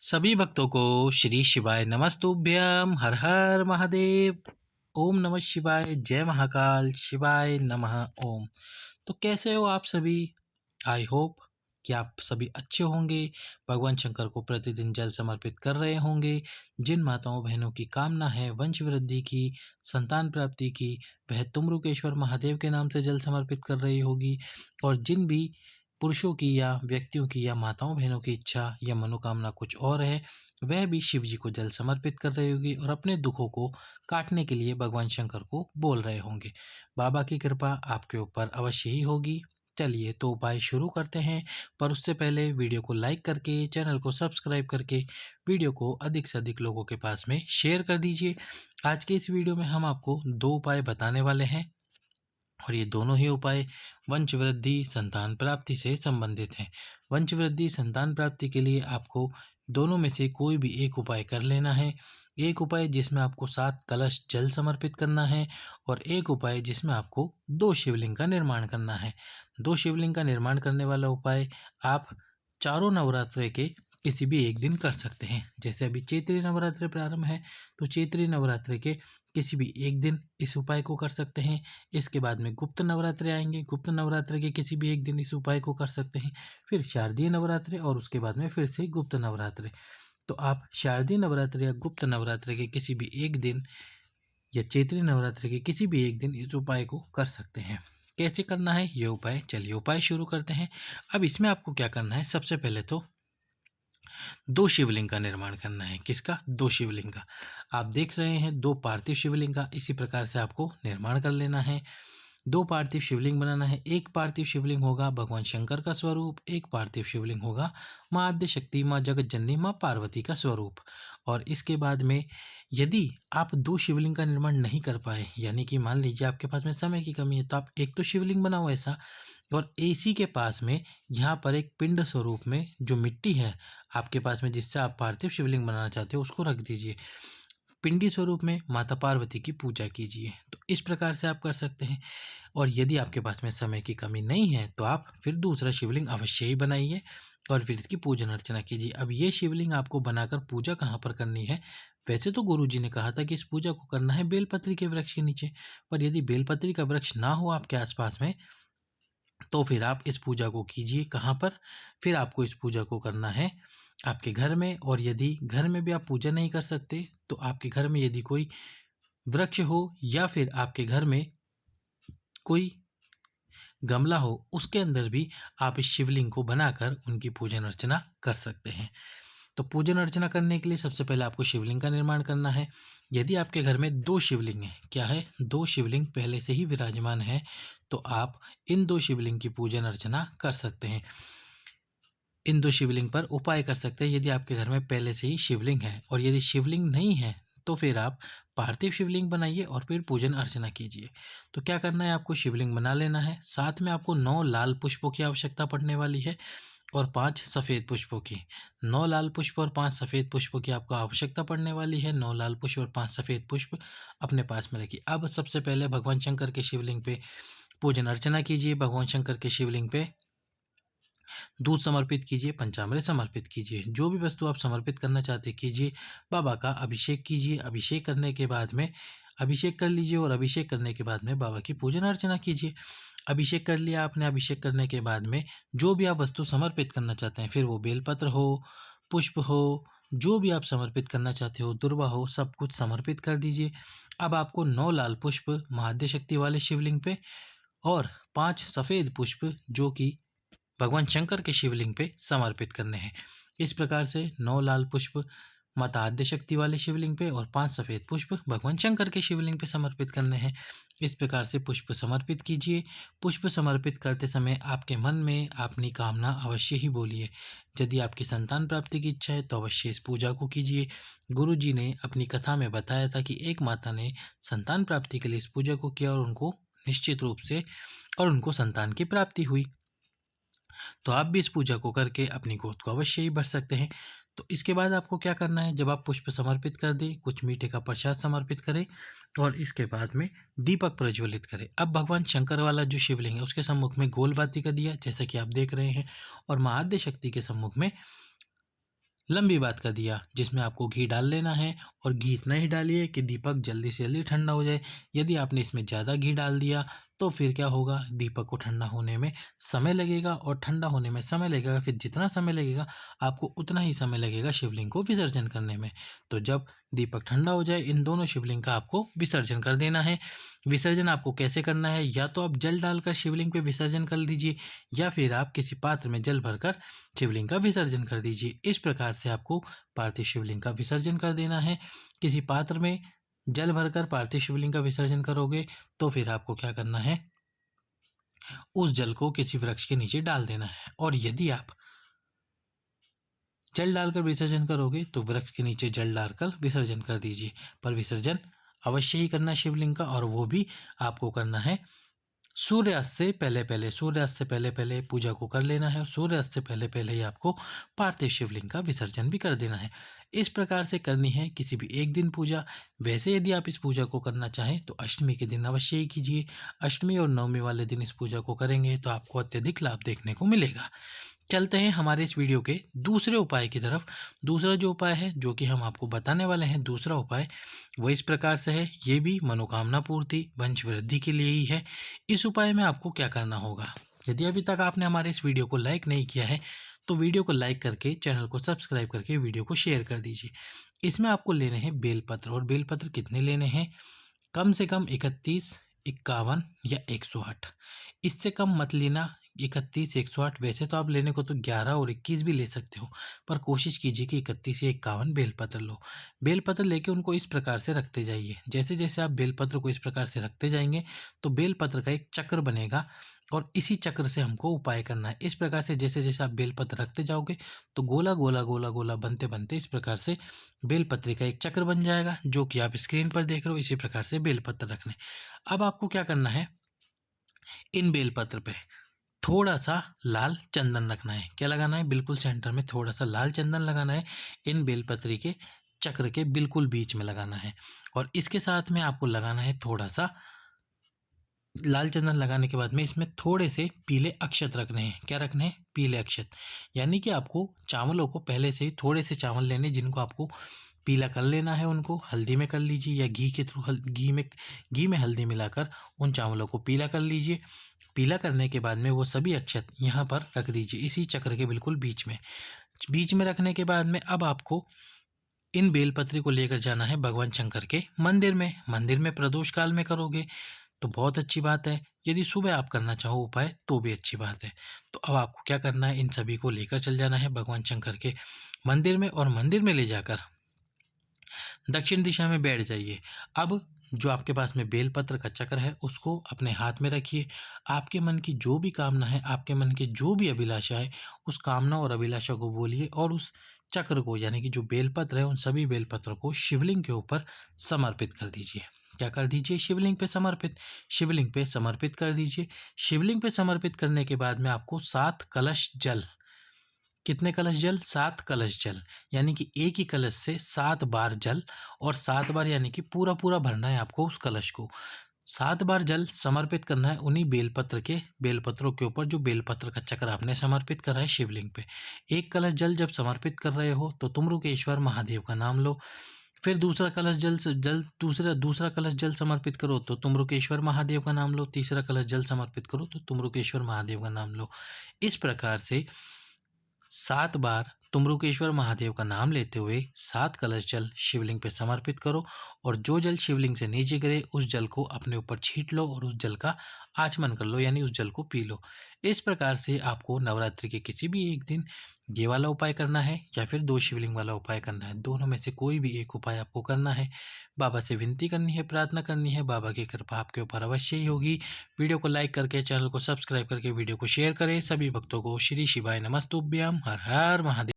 सभी भक्तों को श्री शिवाय नमस्तुभ्यम हर हर महादेव। ओम नमः शिवाय, जय महाकाल, शिवाय नमः ओम। तो कैसे हो आप सभी? आई होप कि आप सभी अच्छे होंगे। भगवान शंकर को प्रतिदिन जल समर्पित कर रहे होंगे। जिन माताओं बहनों की कामना है वंश वृद्धि की, संतान प्राप्ति की, वह तुमरुकेश्वर महादेव के नाम से जल समर्पित कर रही होगी। और जिन भी पुरुषों की या व्यक्तियों की या माताओं बहनों की इच्छा या मनोकामना कुछ और है, वह भी शिव जी को जल समर्पित कर रही होगी और अपने दुखों को काटने के लिए भगवान शंकर को बोल रहे होंगे। बाबा की कृपा आपके ऊपर अवश्य ही होगी। चलिए तो उपाय शुरू करते हैं, पर उससे पहले वीडियो को लाइक करके, चैनल को सब्सक्राइब करके, वीडियो को अधिक से अधिक लोगों के पास में शेयर कर दीजिए। आज के इस वीडियो में हम आपको 2 उपाय बताने वाले हैं और ये दोनों ही उपाय वंश वृद्धि, संतान प्राप्ति से संबंधित हैं। वंश वृद्धि, संतान प्राप्ति के लिए आपको दोनों में से कोई भी एक उपाय कर लेना है। एक उपाय जिसमें आपको 7 कलश जल समर्पित करना है और एक उपाय जिसमें आपको 2 शिवलिंग का निर्माण करना है। 2 शिवलिंग का निर्माण करने वाला उपाय आप चारों नवरात्रे के किसी भी एक दिन कर सकते हैं। जैसे अभी चैत्री नवरात्रि प्रारंभ है, तो चैत्री नवरात्रि के किसी भी एक दिन इस उपाय को कर सकते हैं। इसके बाद में गुप्त नवरात्रे आएंगे, गुप्त नवरात्रे के किसी भी एक दिन इस उपाय को कर सकते हैं। फिर शारदीय नवरात्रे और उसके बाद में फिर से गुप्त नवरात्रे। तो आप शारदीय नवरात्रि या गुप्त नवरात्रि के किसी भी एक दिन या चैत्री नवरात्रि के किसी भी एक दिन इस उपाय को कर सकते हैं। कैसे करना है ये उपाय? चलिए उपाय शुरू करते हैं। अब इसमें आपको क्या करना है, सबसे पहले तो 2 शिवलिंग का निर्माण करना है। किसका? 2 शिवलिंग का। आप देख रहे हैं 2 पार्थिव शिवलिंग का इसी प्रकार से आपको निर्माण कर लेना है। 2 पार्थिव शिवलिंग बनाना है। एक पार्थिव शिवलिंग होगा भगवान शंकर का स्वरूप, एक पार्थिव शिवलिंग होगा माँ आद्य शक्ति, माँ जगत जननी, माँ पार्वती का स्वरूप। और इसके बाद में यदि आप 2 शिवलिंग का निर्माण नहीं कर पाए, यानी कि मान लीजिए आपके पास में समय की कमी है, तो आप एक तो शिवलिंग बनाओ ऐसा, और इसी के पास में यहाँ पर एक पिंड स्वरूप में जो मिट्टी है आपके पास में जिससे आप पार्थिव शिवलिंग बनाना चाहते हो उसको रख दीजिए। पिंडी स्वरूप में माता पार्वती की पूजा कीजिए। तो इस प्रकार से आप कर सकते हैं। और यदि आपके पास में समय की कमी नहीं है तो आप फिर दूसरा शिवलिंग अवश्य ही बनाइए और फिर इसकी पूजन अर्चना कीजिए। अब ये शिवलिंग आपको बनाकर पूजा कहाँ पर करनी है? वैसे तो गुरु जी ने कहा था कि इस पूजा को करना है बेलपत्री के वृक्ष के नीचे, पर यदि बेलपत्री का वृक्ष ना हो आपके आसपास में तो फिर आप इस पूजा को कीजिए कहाँ पर? फिर आपको इस पूजा को करना है आपके घर में। और यदि घर में भी आप पूजा नहीं कर सकते तो आपके घर में यदि कोई वृक्ष हो या फिर आपके घर में कोई गमला हो उसके अंदर भी आप इस शिवलिंग को बनाकर उनकी पूजन अर्चना कर सकते हैं। तो पूजन अर्चना करने के लिए सबसे पहले आपको शिवलिंग का निर्माण करना है। यदि आपके घर में 2 शिवलिंग हैं, क्या है, 2 शिवलिंग पहले से ही विराजमान है, तो आप इन 2 शिवलिंग की पूजन अर्चना कर सकते हैं। इन 2 शिवलिंग पर उपाय कर सकते हैं यदि आपके घर में पहले से ही शिवलिंग है। और यदि शिवलिंग नहीं है तो फिर आप पार्थिव शिवलिंग बनाइए और फिर पूजन अर्चना कीजिए। तो क्या करना है, आपको शिवलिंग बना लेना है। साथ में आपको 9 लाल पुष्पों की आवश्यकता पड़ने वाली है और 5 सफ़ेद पुष्पों की। 9 लाल पुष्प और 5 सफ़ेद पुष्पों की आपको आवश्यकता पड़ने वाली है। 9 लाल पुष्प और 5 सफ़ेद पुष्प अपने पास में रखिए। अब सबसे पहले भगवान शंकर के शिवलिंग पे पूजन अर्चना कीजिए। भगवान शंकर के शिवलिंग पे दूध समर्पित कीजिए, पंचामृत समर्पित कीजिए, जो भी वस्तु आप समर्पित करना चाहते कीजिए। बाबा का अभिषेक कीजिए। अभिषेक करने के बाद में अभिषेक कर लीजिए और अभिषेक करने के बाद में बाबा की पूजन अर्चना कीजिए। अभिषेक कर लिया आपने, अभिषेक करने के बाद में जो भी आप वस्तु समर्पित करना चाहते हैं, फिर वो बेलपत्र हो, पुष्प हो, जो भी आप समर्पित करना चाहते हो, दुर्वा हो, सब कुछ समर्पित कर दीजिए। अब आपको 9 लाल पुष्प महाद्य शक्ति वाले शिवलिंग पे और 5 सफ़ेद पुष्प जो कि भगवान शंकर के शिवलिंग पे समर्पित करने हैं। इस प्रकार से 9 लाल पुष्प माता आद्य शक्ति वाले शिवलिंग पे और 5 सफ़ेद पुष्प भगवान शंकर के शिवलिंग पे समर्पित करने हैं। इस प्रकार से पुष्प समर्पित कीजिए। पुष्प समर्पित करते समय आपके मन में अपनी कामना अवश्य ही बोलिए। यदि आपकी संतान प्राप्ति की इच्छा है तो अवश्य इस पूजा को कीजिए। गुरु जी ने अपनी कथा में बताया था कि एक माता ने संतान प्राप्ति के लिए इस पूजा को किया और उनको निश्चित रूप से और उनको संतान की प्राप्ति हुई। तो आप भी इस पूजा को करके अपनी गोद को अवश्य ही भर सकते हैं। तो इसके बाद आपको क्या करना है, जब आप पुष्प समर्पित कर दें, कुछ मीठे का प्रसाद समर्पित करें और इसके बाद में दीपक प्रज्वलित करें। अब भगवान शंकर वाला जो शिवलिंग है उसके सम्मुख में गोल बाती का दिया जैसा कि आप देख रहे हैं और माँ आद्य शक्ति के सम्मुख में लंबी बात कर दिया, जिसमें आपको घी डाल लेना है और घी इतना ही डालिए कि दीपक जल्दी से जल्दी ठंडा हो जाए। यदि आपने इसमें ज़्यादा घी डाल दिया तो फिर क्या होगा, दीपक को ठंडा होने में समय लगेगा और ठंडा होने में समय लगेगा, फिर जितना समय लगेगा आपको उतना ही समय लगेगा शिवलिंग को विसर्जन करने में। तो जब दीपक ठंडा हो जाए, इन दोनों शिवलिंग का आपको विसर्जन कर देना है। विसर्जन आपको कैसे करना है, या तो आप जल डालकर शिवलिंग पे विसर्जन कर दीजिए या फिर आप किसी पात्र में जल भरकर शिवलिंग का विसर्जन कर दीजिए। इस प्रकार से आपको पार्थिव शिवलिंग का विसर्जन कर देना है। किसी पात्र में जल भरकर पार्थिव शिवलिंग का विसर्जन करोगे तो फिर आपको क्या करना है, उस जल को किसी वृक्ष के नीचे डाल देना है। और यदि आप जल डालकर विसर्जन करोगे तो वृक्ष के नीचे जल डालकर विसर्जन कर दीजिए, पर विसर्जन अवश्य ही करना शिवलिंग का, और वो भी आपको करना है सूर्यास्त से पहले पहले। सूर्यास्त से पहले पहले पूजा को कर लेना है और सूर्यास्त से पहले पहले ही आपको पार्थिव शिवलिंग का विसर्जन भी कर देना है। इस प्रकार से करनी है किसी भी एक दिन पूजा। वैसे यदि आप इस पूजा को करना चाहें तो अष्टमी के दिन अवश्य ही कीजिए। अष्टमी और नवमी वाले दिन इस पूजा को करेंगे तो आपको अत्यधिक लाभ देखने को मिलेगा। चलते हैं हमारे इस वीडियो के दूसरे उपाय की तरफ। दूसरा जो उपाय है जो कि हम आपको बताने वाले हैं, दूसरा उपाय वो इस प्रकार से है। ये भी मनोकामना पूर्ति, वंश वृद्धि के लिए ही है। इस उपाय में आपको क्या करना होगा, यदि अभी तक आपने हमारे इस वीडियो को लाइक नहीं किया है तो वीडियो को लाइक करके चैनल को सब्सक्राइब करके वीडियो को शेयर कर दीजिए। इसमें आपको लेने हैं बेलपत्र, और बेलपत्र कितने लेने हैं, कम से कम 31, 51 या 108। इससे कम मत लेना। 31, 108, वैसे तो आप लेने को तो 11 और 21 भी ले सकते हो, पर कोशिश कीजिए कि 31 या 51 बेलपत्र लो। बेलपत्र लेके उनको इस प्रकार से रखते जाइए। जैसे जैसे आप बेलपत्र को इस प्रकार से रखते जाएंगे तो बेलपत्र का एक चक्र बनेगा, और इसी चक्र से हमको उपाय करना है। इस प्रकार से जैसे जैसे आप बेलपत्र रखते जाओगे तो गोला गोला गोला गोला बनते बनते इस प्रकार से बेलपत्री का एक चक्र बन जाएगा, जो कि आप स्क्रीन पर देख रहे हो। इसी प्रकार से बेलपत्र रखने। अब आपको क्या करना है, इन बेलपत्र पे थोड़ा सा लाल चंदन रखना है। क्या लगाना है, बिल्कुल सेंटर में थोड़ा सा लाल चंदन लगाना है। इन बेलपत्री के चक्र के बिल्कुल बीच में लगाना है, और इसके साथ में आपको लगाना है थोड़ा सा लाल चंदन लगाने के बाद में इसमें थोड़े से पीले अक्षत रखने हैं। क्या रखने हैं, पीले अक्षत। यानी कि आपको चावलों को पहले से ही थोड़े से चावल लेने, जिनको आपको पीला कर लेना है, उनको हल्दी में कर लीजिए या घी के थ्रू घी में हल्दी मिलाकर उन चावलों को पीला कर लीजिए। पीला करने के बाद में वो सभी अक्षत यहाँ पर रख दीजिए, इसी चक्र के बिल्कुल बीच में। बीच में रखने के बाद में अब आपको इन बेलपत्री को लेकर जाना है भगवान शंकर के मंदिर में। मंदिर में प्रदोष काल में करोगे तो बहुत अच्छी बात है। यदि सुबह आप करना चाहो उपाय तो भी अच्छी बात है। तो अब आपको क्या करना है, इन सभी को लेकर चल जाना है भगवान शंकर के मंदिर में, और मंदिर में ले जाकर दक्षिण दिशा में बैठ जाइए। अब जो आपके पास में बेलपत्र का चक्र है उसको अपने हाथ में रखिए। आपके मन की जो भी कामना है, आपके मन की जो भी अभिलाषा है, उस कामना और अभिलाषा को बोलिए, और उस चक्र को यानी कि जो बेलपत्र है उन सभी बेलपत्र को शिवलिंग के ऊपर समर्पित कर दीजिए। क्या कर दीजिए, शिवलिंग पे समर्पित। शिवलिंग पे समर्पित कर दीजिए। शिवलिंग पे समर्पित करने के बाद में आपको 7 कलश जल, कितने कलश जल, 7 कलश जल, यानी कि एक ही कलश से 7 बार जल, और 7 बार यानी कि पूरा पूरा भरना है आपको उस कलश को। 7 बार जल समर्पित करना है उन्हीं बेलपत्रों के ऊपर जो बेलपत्र का चक्र आपने समर्पित करा है शिवलिंग पे। एक कलश जल जब समर्पित कर रहे हो तो तुमरुकेश्वर महादेव का नाम लो। फिर दूसरा कलश जल दूसरा कलश जल समर्पित करो तो तुमरुकेश्वर महादेव का नाम लो। तीसरा कलश जल समर्पित करो तो तुमरुकेश्वर महादेव का नाम लो। इस प्रकार से 7 बार तुमरुकेश्वर महादेव का नाम लेते हुए 7 कलश जल शिवलिंग पे समर्पित करो, और जो जल शिवलिंग से नीचे गिरे उस जल को अपने ऊपर छींट लो और उस जल का आचमन कर लो, यानी उस जल को पी लो। इस प्रकार से आपको नवरात्रि के किसी भी एक दिन ये वाला उपाय करना है या फिर 2 शिवलिंग वाला उपाय करना है। दोनों में से कोई भी एक उपाय आपको करना है। बाबा से विनती करनी है, प्रार्थना करनी है, बाबा की कृपा आपके ऊपर अवश्य ही होगी। वीडियो को लाइक करके, चैनल को सब्सक्राइब करके वीडियो को शेयर करें। सभी भक्तों को श्री शिवाय नमस्तुभ्यम। हर हर महादेव।